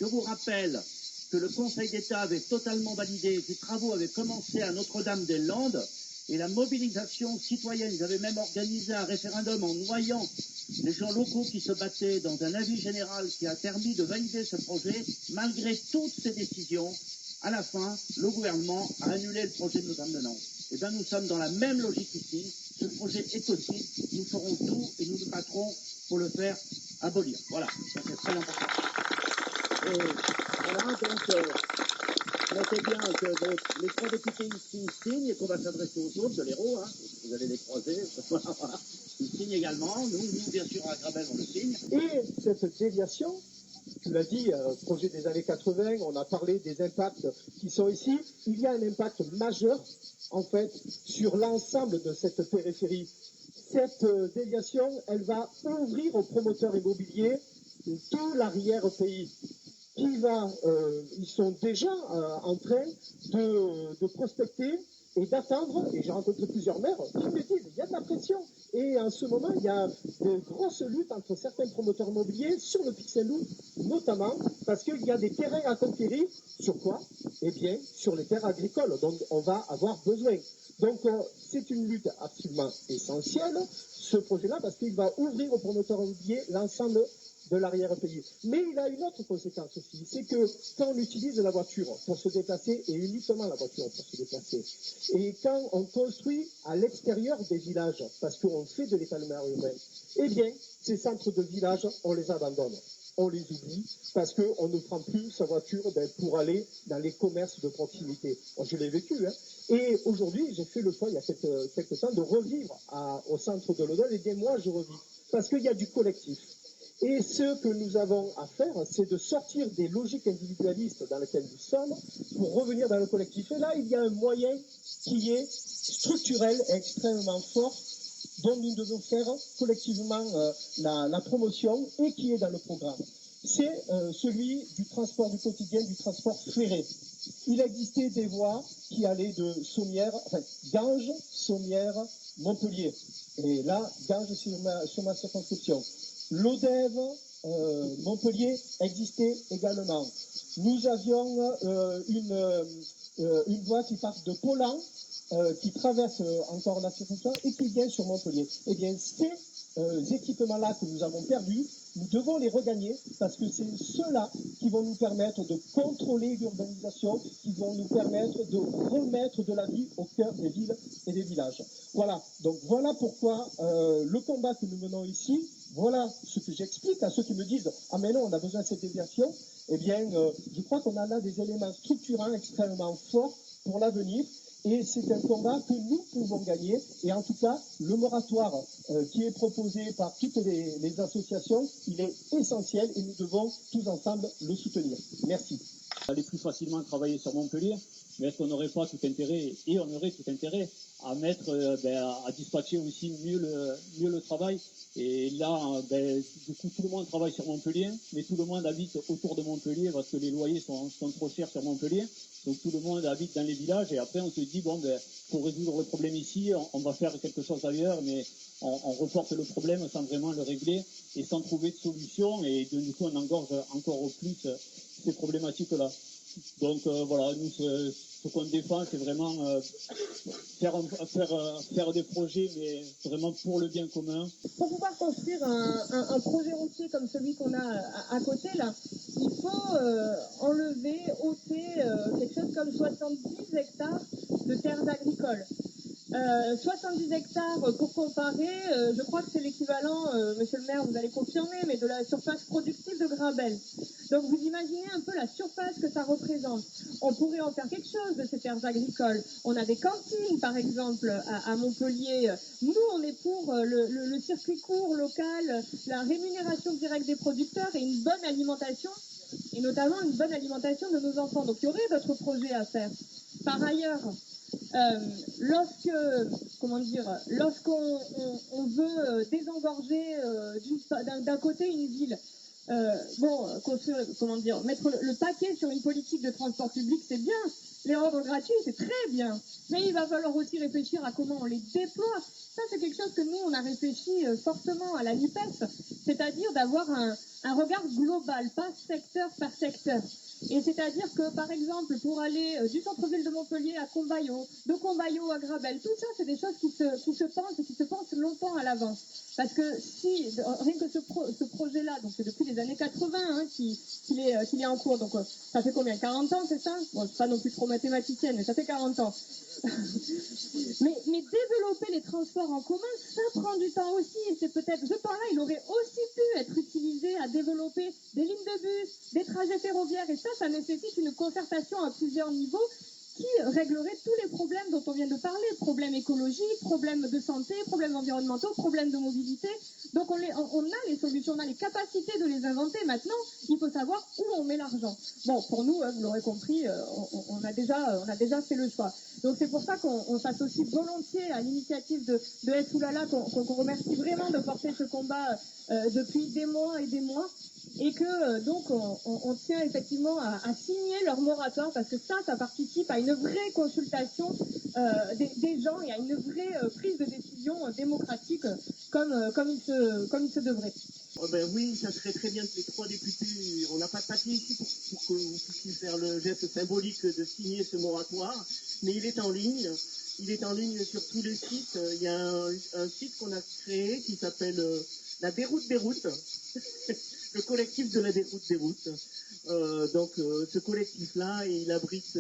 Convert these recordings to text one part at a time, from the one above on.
Je vous rappelle que le Conseil d'État avait totalement validé, que les travaux avaient commencé à Notre-Dame-des-Landes et la mobilisation citoyenne. Ils avaient même organisé un référendum en noyant les gens locaux qui se battaient dans un avis général qui a permis de valider ce projet. Malgré toutes ces décisions, à la fin, le gouvernement a annulé le projet de Notre-Dame-des-Landes. Eh bien, nous sommes dans la même logique ici. Ce projet est possible. Nous ferons tout et nous nous battrons pour le faire abolir. Voilà, ça c'est très important. Et voilà, donc, notez bien que les trois députés ici signent et qu'on va s'adresser aux autres de l'Hérault, hein, vous allez les croiser, voilà, ils signent également, nous bien sûr à Grabel on le signe. Et cette déviation, tu l'as dit, projet des années 80, on a parlé des impacts qui sont ici, il y a un impact majeur en fait sur l'ensemble de cette périphérie. Cette déviation, elle va ouvrir aux promoteurs immobiliers tout l'arrière-pays. Ils sont déjà en train de prospecter et d'attendre, et j'ai rencontré plusieurs maires qui me disent il y a de la pression. Et en ce moment, il y a de grosses luttes entre certains promoteurs immobiliers sur le Pic Saint-Loup, notamment parce qu'il y a des terrains à conquérir. Sur quoi? Eh bien, sur les terres agricoles dont on va avoir besoin. Donc, c'est une lutte absolument essentielle, ce projet-là, parce qu'il va ouvrir aux promoteurs immobiliers l'ensemble de l'arrière-pays. Mais il a une autre conséquence aussi, c'est que quand on utilise la voiture pour se déplacer, et uniquement la voiture pour se déplacer, et quand on construit à l'extérieur des villages, parce qu'on fait de l'étalement urbain, eh bien, ces centres de village, on les abandonne. On les oublie parce qu'on ne prend plus sa voiture pour aller dans les commerces de proximité. Moi, je l'ai vécu. Hein. Et aujourd'hui, j'ai fait le choix, il y a quelques temps, de revivre au centre de l'Odol. Et bien, moi, je revis. Parce qu'il y a du collectif. Et ce que nous avons à faire, c'est de sortir des logiques individualistes dans lesquelles nous sommes pour revenir dans le collectif. Et là, il y a un moyen qui est structurel et extrêmement fort dont nous devons faire collectivement la promotion et qui est dans le programme. C'est celui du transport du quotidien, du transport ferré. Il existait des voies qui allaient de Sommières, Ganges, Sommières, Montpellier. Et là, Ganges sur ma circonscription. L'Odève, Montpellier existait également. Nous avions une voie qui part de Poland, qui traverse encore la circonscription et qui vient sur Montpellier. Eh bien, ces équipements-là que nous avons perdus, nous devons les regagner parce que c'est ceux-là qui vont nous permettre de contrôler l'urbanisation, qui vont nous permettre de remettre de la vie au cœur des villes et des villages. Voilà, donc voilà pourquoi le combat que nous menons ici, voilà ce que j'explique à ceux qui me disent « Ah mais non, on a besoin de cette déviation ». Eh bien, je crois qu'on a là des éléments structurants extrêmement forts pour l'avenir. Et c'est un combat que nous pouvons gagner. Et en tout cas, le moratoire qui est proposé par toutes les associations, il est essentiel et nous devons tous ensemble le soutenir. Merci. Aller plus facilement travailler sur Montpellier, mais est-ce qu'on n'aurait pas tout intérêt, et on aurait tout intérêt, à mettre, à dispatcher aussi mieux le travail. Et là, du coup, tout le monde travaille sur Montpellier, mais tout le monde habite autour de Montpellier parce que les loyers sont trop chers sur Montpellier. Donc tout le monde habite dans les villages et après on se dit, pour résoudre le problème ici, on va faire quelque chose ailleurs, mais on reporte le problème sans vraiment le régler et sans trouver de solution. Et du coup, on engorge encore plus ces problématiques-là. Donc voilà, nous, ce qu'on défend, c'est vraiment faire des projets, mais vraiment pour le bien commun. Pour pouvoir construire un projet routier comme celui qu'on a à côté, là, il faut ôter quelque chose comme 70 hectares de terres agricoles. 70 hectares, pour comparer, je crois que c'est l'équivalent, monsieur le maire, vous allez confirmer, mais de la surface productive de Grabel. Donc vous imaginez un peu la surface que ça représente. On pourrait en faire quelque chose de ces terres agricoles. On a des cantines, par exemple, à Montpellier. Nous, on est pour le circuit court local, la rémunération directe des producteurs et une bonne alimentation, et notamment une bonne alimentation de nos enfants. Donc il y aurait d'autres projets à faire. Par ailleurs, lorsqu'on veut désengorger d'un côté une ville, construire, mettre le paquet sur une politique de transport public, c'est bien. Les rendre gratuits, c'est très bien. Mais il va falloir aussi réfléchir à comment on les déploie. Ça, c'est quelque chose que nous, on a réfléchi fortement à la NUPES, c'est-à-dire d'avoir un regard global, pas secteur par secteur. Et c'est-à-dire que, par exemple, pour aller du centre-ville de Montpellier à Combaillot, de Combaillot à Grabel, tout ça, c'est des choses qui se pensent et qui se pensent longtemps à l'avance. Parce que si, rien que ce projet-là, donc c'est depuis les années 80 qu'il est en cours, donc ça fait combien, 40 ans, c'est ça? Bon, je suis pas non plus trop mathématicienne, mais ça fait 40 ans. mais développer les transports en commun, ça prend du temps aussi, et c'est peut-être, ce temps-là, il aurait aussi pu être utilisé à développer des lignes de bus, des trajets ferroviaires, et ça nécessite une concertation à plusieurs niveaux qui réglerait tous les problèmes dont on vient de parler, problèmes écologiques, problèmes de santé, problèmes environnementaux, problèmes de mobilité. Donc on a les solutions, on a les capacités de les inventer. Maintenant, il faut savoir où on met l'argent. Bon, pour nous, vous l'aurez compris, on a déjà fait le choix. Donc c'est pour ça qu'on s'associe volontiers à l'initiative de S. Oulala, qu'on remercie vraiment de porter ce combat depuis des mois et des mois. Et que donc on tient effectivement à signer leur moratoire parce que ça participe à une vraie consultation des gens et à une vraie prise de décision démocratique comme il se devrait. Oui, ça serait très bien que les 3 députés, on n'a pas de papier ici pour que vous puissiez faire le geste symbolique de signer ce moratoire, mais il est en ligne. Il est en ligne sur tous les sites. Il y a un site qu'on a créé qui s'appelle la Déroute des routes. Le collectif de la Déroute des routes. Ce collectif-là, il abrite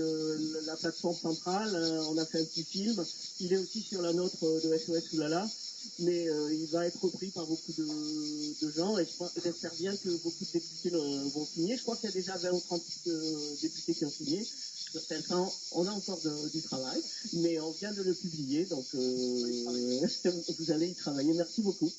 la plateforme centrale. On a fait un petit film. Il est aussi sur la nôtre de SOS Oulala. Mais il va être repris par beaucoup de gens et j'espère bien que beaucoup de députés vont signer. Je crois qu'il y a déjà 20 ou 30 députés qui ont signé. Sur certains, on a encore du travail, mais on vient de le publier, donc vous allez y travailler. Merci beaucoup.